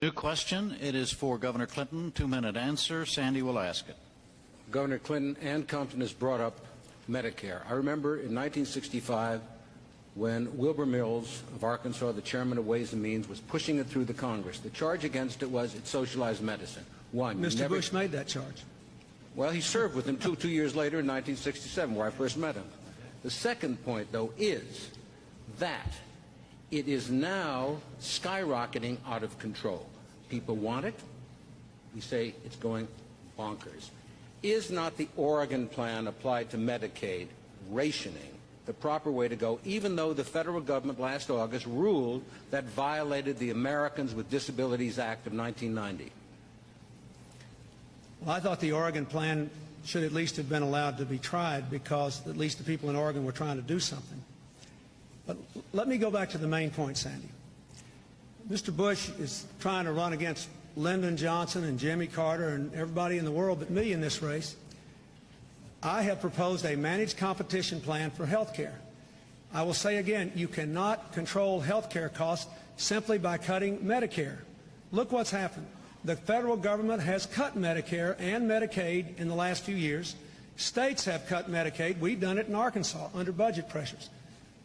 New question. It is for Governor Clinton. 2-minute answer. Sandy will ask it. Governor Clinton, Ann Compton has brought up Medicare. I remember in 1965 when Wilbur Mills of Arkansas, the chairman of Ways and Means, was pushing it through the Congress. The charge against it was it socialized medicine. One, Mr. Bush made that charge. Well, he served with him two years later in 1967, where I first met him. The second point, though, is that it is now skyrocketing out of control. People want it. We say it's going bonkers. Is not the Oregon plan applied to Medicaid rationing the proper way to go, even though the federal government last August ruled that violated the Americans with Disabilities Act of 1990? Well, I thought the Oregon plan should at least have been allowed to be tried because at least the people in Oregon were trying to do something. But let me go back to the main point, Sandy. Mr. Bush is trying to run against Lyndon Johnson and Jimmy Carter and everybody in the world but me in this race. I have proposed a managed competition plan for health care. I will say again, you cannot control health care costs simply by cutting Medicare. Look what's happened. The federal government has cut Medicare and Medicaid in the last few years. States have cut Medicaid. We've done it in Arkansas under budget pressures.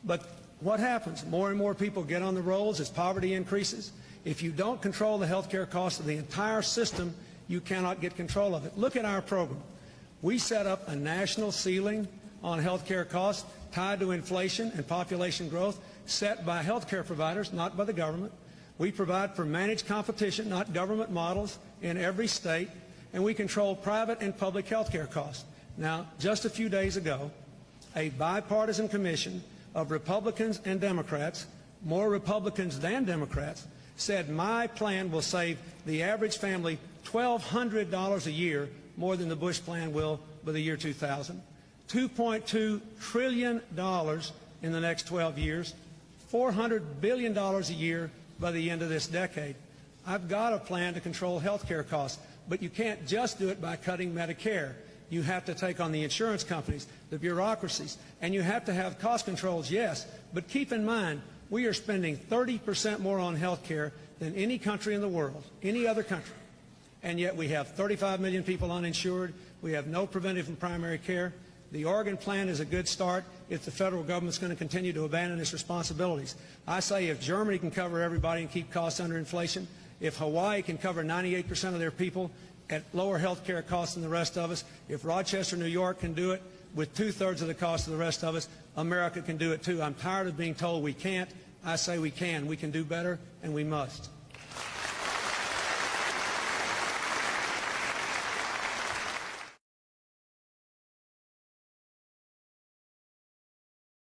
But what happens? More and more people get on the rolls as poverty increases. If you don't control the health care costs of the entire system, you cannot get control of it. Look at our program. We set up a national ceiling on health care costs tied to inflation and population growth set by health care providers, not by the government. We provide for managed competition, not government models, in every state, and we control private and public health care costs. Now, just a few days ago, a bipartisan commission of Republicans and Democrats, more Republicans than Democrats, said my plan will save the average family $1,200 a year, more than the Bush plan will by the year 2000. $2.2 trillion in the next 12 years, $400 billion a year by the end of this decade. I've got a plan to control health care costs, but you can't just do it by cutting Medicare. You have to take on the insurance companies, the bureaucracies, and you have to have cost controls, yes, but keep in mind, we are spending 30% more on health care than any country in the world, any other country. And yet we have 35 million people uninsured. We have no preventive and primary care. The Oregon plan is a good start if the federal government's going to continue to abandon its responsibilities. I say if Germany can cover everybody and keep costs under inflation, if Hawaii can cover 98% of their people at lower health care costs than the rest of us, if Rochester, New York can do it with 2/3 of the cost of the rest of us, America can do it too. I'm tired of being told we can't. I say we can. We can do better, and we must.